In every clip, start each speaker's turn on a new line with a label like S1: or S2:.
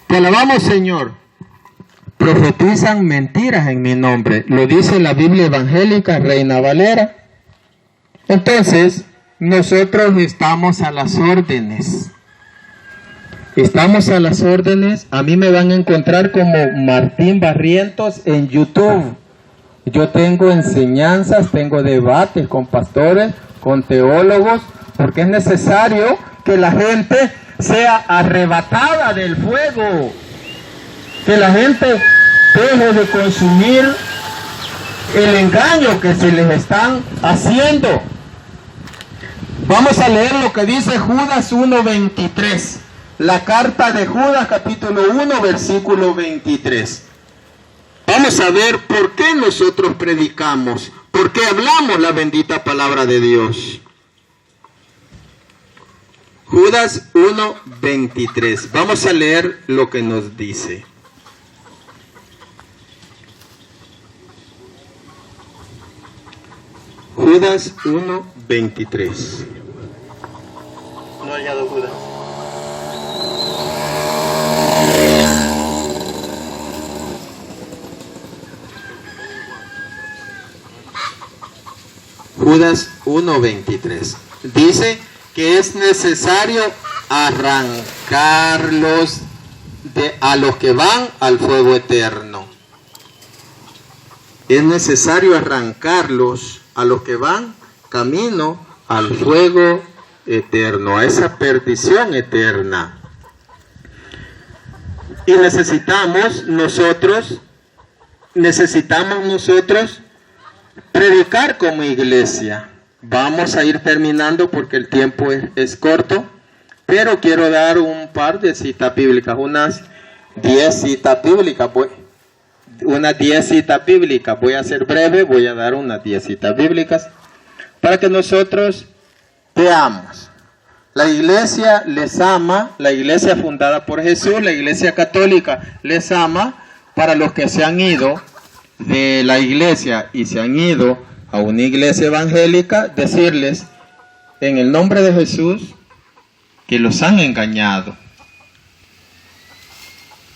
S1: Te alabamos, Señor. Profetizan mentiras en mi nombre. Lo dice la Biblia evangélica, Reina Valera. Entonces, nosotros estamos a las órdenes. Estamos a las órdenes. A mí me van a encontrar como Martín Barrientos en YouTube. Yo tengo enseñanzas, tengo debates con pastores, con teólogos, porque es necesario que la gente sea arrebatada del fuego. Que la gente deje de consumir el engaño que se les están haciendo. Vamos a leer lo que dice Judas 1:23. La carta de Judas, capítulo 1, versículo 23. Vamos a ver por qué nosotros predicamos, por qué hablamos la bendita palabra de Dios. Judas 1:23. Vamos a leer lo que nos dice. Judas 1:23.
S2: No he hallado Judas.
S1: Judas 1:23. Dice que es necesario arrancarlos a los que van al fuego eterno. Es necesario arrancarlos a los que van camino al fuego eterno, a esa perdición eterna. Y necesitamos nosotros predicar como iglesia. Vamos a ir terminando porque el tiempo es corto, pero quiero dar un par de citas bíblicas, unas 10 citas bíblicas. Voy a ser breve, voy a dar unas 10 citas bíblicas para que nosotros veamos. La iglesia les ama, la iglesia fundada por Jesús, la iglesia católica les ama. Para los que se han ido de la iglesia y se han ido a una iglesia evangélica, decirles en el nombre de Jesús que los han engañado.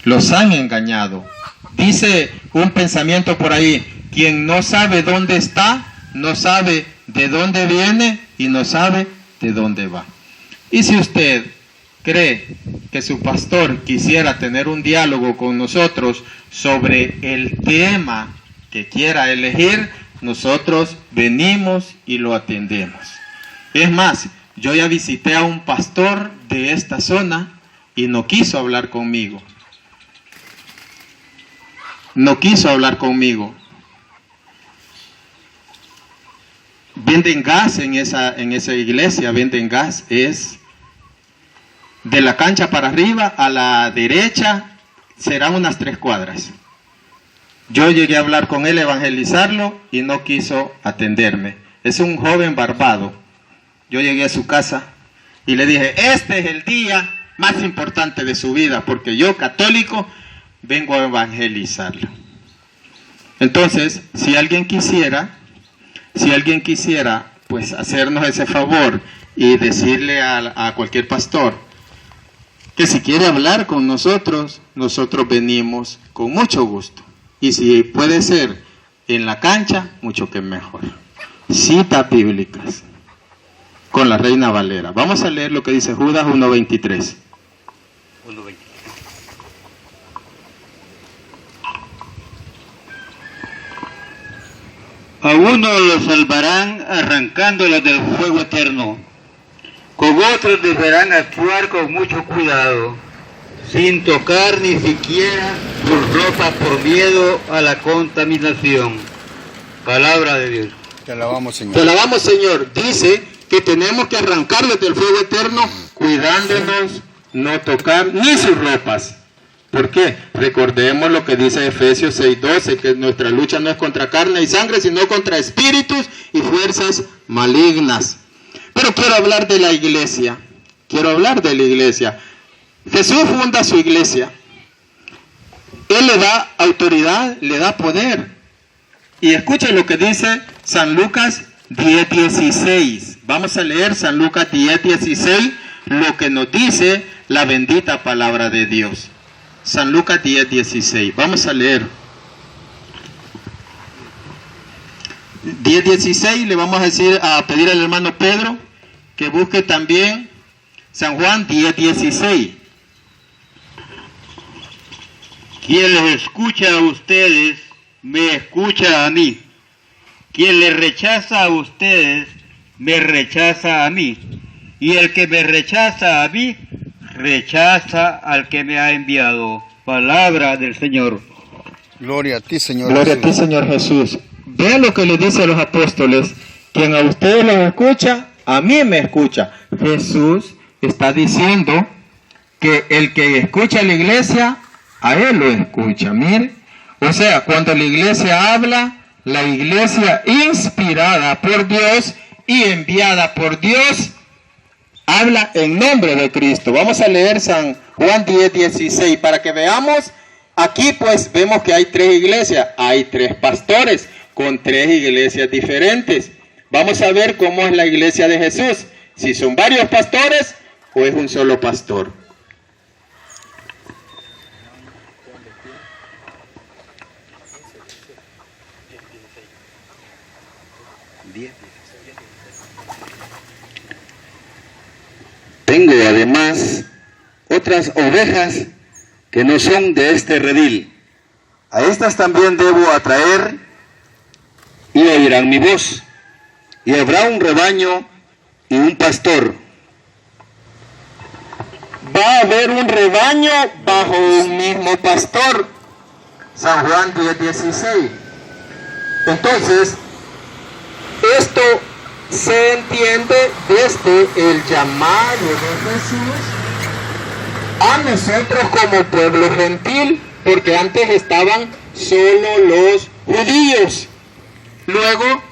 S1: Los han engañado. Dice un pensamiento por ahí: quien no sabe dónde está, no sabe de dónde viene y no sabe de dónde va. Y si usted cree que su pastor quisiera tener un diálogo con nosotros sobre el tema que quiera elegir, nosotros venimos y lo atendemos. Es más, yo ya visité a un pastor de esta zona y no quiso hablar conmigo. No quiso hablar conmigo. Venden gas en esa iglesia, venden gas. Es de la cancha para arriba, a la derecha, serán unas 3 cuadras. Yo llegué a hablar con él, evangelizarlo, y no quiso atenderme. Es un joven barbado. Yo llegué a su casa y le dije: este es el día más importante de su vida, porque yo, católico, vengo a evangelizarlo. Entonces, si alguien quisiera, pues hacernos ese favor y decirle a cualquier pastor que si quiere hablar con nosotros, nosotros venimos con mucho gusto. Y si puede ser en la cancha, mucho que mejor. Citas bíblicas con la Reina Valera. Vamos a leer lo que dice Judas 1:23.
S2: 1:23. A uno lo salvarán arrancándolos del fuego eterno. Con otros deberán actuar con mucho cuidado, sin tocar ni siquiera sus ropas por miedo a la contaminación. Palabra de Dios.
S3: Te alabamos, Señor.
S1: Te alabamos, Señor. Dice que tenemos que arrancarlos del fuego eterno, cuidándonos, no tocar ni sus ropas. ¿Por qué? Recordemos lo que dice Efesios 6:12, que nuestra lucha no es contra carne y sangre, sino contra espíritus y fuerzas malignas. Pero quiero hablar de la iglesia. Jesús funda su iglesia. Él le da autoridad, le da poder. Y escuchen lo que dice San Lucas 10:16. Vamos a leer San Lucas 10:16, lo que nos dice la bendita palabra de Dios. San Lucas 10:16. Vamos a leer. 10:16 le vamos a pedir al hermano Pedro que busque también San Juan 10:16.
S2: Quien les escucha a ustedes, me escucha a mí. Quien les rechaza a ustedes, me rechaza a mí. Y el que me rechaza a mí, rechaza al que me ha enviado. Palabra del Señor.
S3: Gloria a ti, Señor
S1: Gloria
S3: Jesús.
S1: a ti, Señor Jesús. Vean lo que le dice a los apóstoles. Quien a ustedes los escucha, a mí me escucha. Jesús está diciendo que el que escucha a la iglesia, a él lo escucha. Mire, o sea, cuando la iglesia habla, la iglesia inspirada por Dios y enviada por Dios, habla en nombre de Cristo. Vamos a leer San Juan 10:16 para que veamos. Aquí pues vemos que hay tres iglesias, hay tres pastores con tres iglesias diferentes. Vamos a ver cómo es la iglesia de Jesús, si son varios pastores o es un solo pastor.
S4: Tengo además otras ovejas que no son de este redil. A estas también debo atraer y oirán mi voz. Y habrá un rebaño y un pastor.
S1: Va a haber un rebaño bajo un mismo pastor. San Juan 10:16. Entonces, esto se entiende desde el llamado de Jesús a nosotros como pueblo gentil, porque antes estaban solo los judíos. Luego,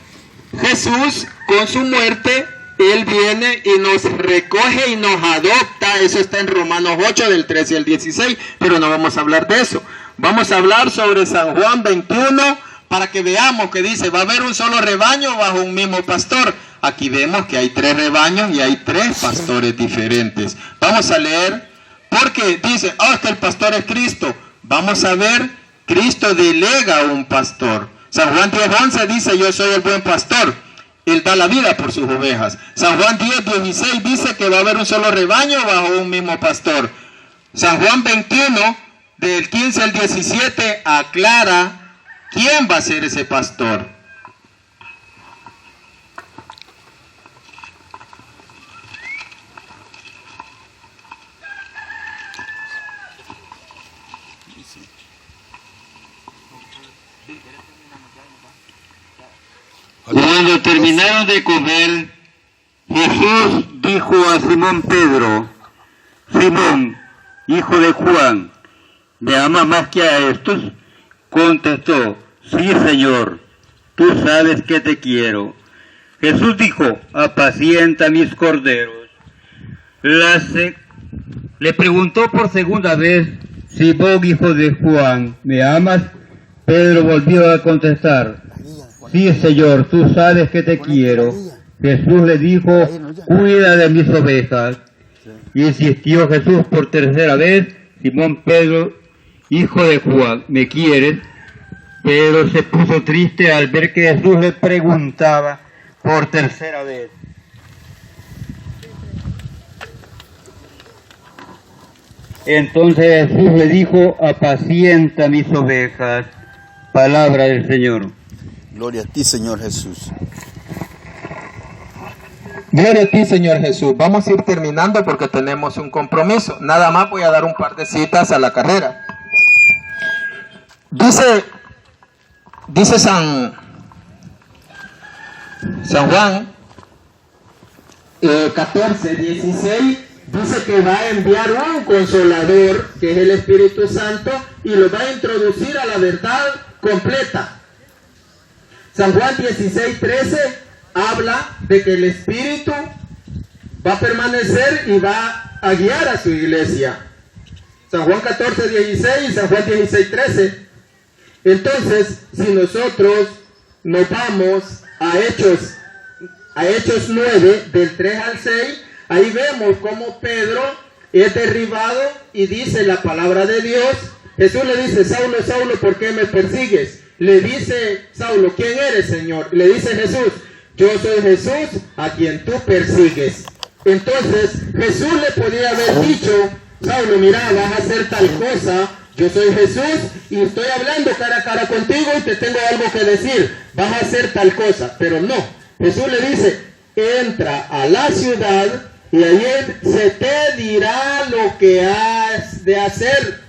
S1: Jesús, con su muerte, Él viene y nos recoge y nos adopta. Eso está en Romanos 8, del 13 al 16, pero no vamos a hablar de eso. Vamos a hablar sobre San Juan 21, para que veamos que dice, va a haber un solo rebaño bajo un mismo pastor. Aquí vemos que hay tres rebaños y hay tres pastores diferentes. Vamos a leer, porque dice, es que el pastor es Cristo. Vamos a ver, Cristo delega a un pastor. San Juan 10:11 dice, yo soy el buen pastor. Él da la vida por sus ovejas. San Juan 10:16 dice que va a haber un solo rebaño bajo un mismo pastor. San Juan 21, del 15 al 17, aclara quién va a ser ese pastor.
S2: Cuando terminaron de comer, Jesús dijo a Simón Pedro, Simón, hijo de Juan, ¿me amas más que a estos? Contestó, sí, Señor, tú sabes que te quiero. Jesús dijo, apacienta mis corderos. Le preguntó por segunda vez, Simón, hijo de Juan, ¿me amas? Pedro volvió a contestar, sí, Señor, tú sabes que te quiero. Jesús le dijo, cuida de mis ovejas. Insistió Jesús por tercera vez, Simón Pedro, hijo de Juan, ¿me quieres? Pedro se puso triste al ver que Jesús le preguntaba por tercera vez. Entonces Jesús le dijo, apacienta mis ovejas. Palabra del Señor.
S3: Gloria a ti, Señor Jesús.
S1: Gloria a ti, Señor Jesús. Vamos a ir terminando porque tenemos un compromiso. Nada más voy a dar un par de citas a la carrera. Dice San Juan 14:16, dice que va a enviar un consolador, que es el Espíritu Santo, y lo va a introducir a la verdad completa. San Juan 16:13 habla de que el Espíritu va a permanecer y va a guiar a su iglesia. San Juan 14:16 y San Juan 16:13. Entonces, si nosotros nos vamos a Hechos 9, del 3 al 6, ahí vemos cómo Pedro es derribado y dice la palabra de Dios. Jesús le dice, Saulo, Saulo, ¿por qué me persigues? Le dice Saulo, ¿quién eres, Señor? Le dice Jesús, yo soy Jesús a quien tú persigues. Entonces Jesús le podía haber dicho, Saulo, mira, vas a hacer tal cosa, yo soy Jesús y estoy hablando cara a cara contigo y te tengo algo que decir, vas a hacer tal cosa. Pero no, Jesús le dice, entra a la ciudad y allí se te dirá lo que has de hacer.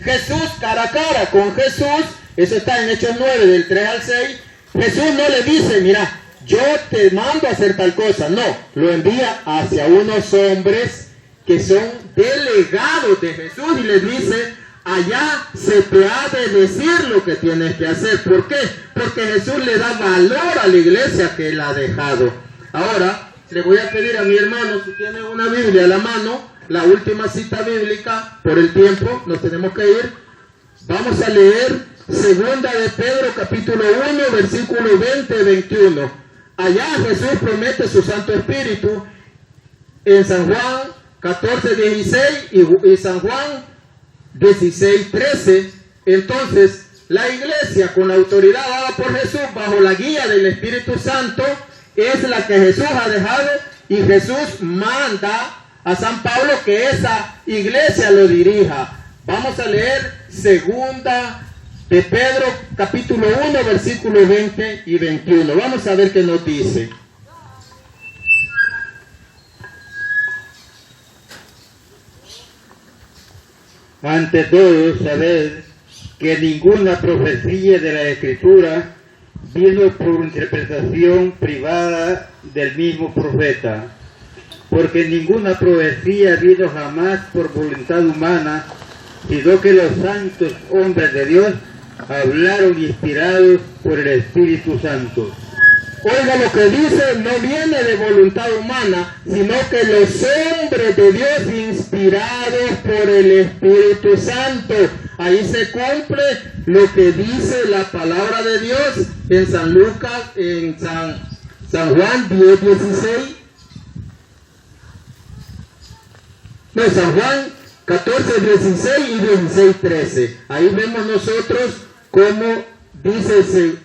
S1: Jesús cara a cara con Jesús, eso está en Hechos 9 del 3 al 6, Jesús no le dice, mira, yo te mando a hacer tal cosa, no, lo envía hacia unos hombres que son delegados de Jesús y les dice, allá se te ha de decir lo que tienes que hacer. ¿Por qué? Porque Jesús le da valor a la iglesia que él ha dejado. Ahora, le voy a pedir a mi hermano, si tiene una Biblia a la mano, la última cita bíblica, por el tiempo, nos tenemos que ir. Vamos a leer Segunda de Pedro, capítulo 1, versículo 20-21. Allá Jesús promete su Santo Espíritu en San Juan 14:16 y San Juan 16:13. Entonces, la iglesia con la autoridad dada por Jesús, bajo la guía del Espíritu Santo, es la que Jesús ha dejado, y Jesús manda a San Pablo que esa iglesia lo dirija. Vamos a leer Segunda de Pedro, capítulo 1, versículos 20 y 21. Vamos a ver qué nos dice.
S2: Ante todo, sabed que ninguna profecía de la Escritura vino por interpretación privada del mismo profeta, porque ninguna profecía vino jamás por voluntad humana, sino que los santos hombres de Dios hablaron inspirados por el Espíritu Santo.
S1: Oiga lo que dice, no viene de voluntad humana, sino que los hombres de Dios inspirados por el Espíritu Santo. Ahí se cumple lo que dice la palabra de Dios en San Lucas, en San Juan 10:16. No, San Juan 14:16 y 16:13. Ahí vemos nosotros cómo dice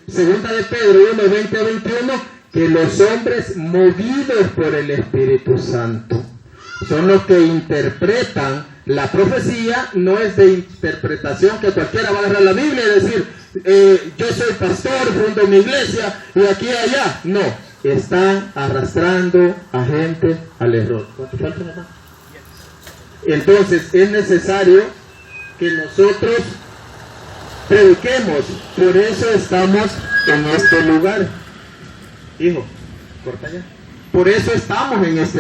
S1: Segunda de Pedro 1, 20 a 21, que los hombres movidos por el Espíritu Santo son los que interpretan la profecía. No es de interpretación que cualquiera va a agarrar la Biblia y decir, yo soy pastor, fundo mi iglesia y aquí y allá. No, están arrastrando a gente al error. ¿Cuánto falta, hermano? Entonces es necesario que nosotros prediquemos, por eso estamos en este lugar. Hijo, corta ya. Por eso estamos en este lugar.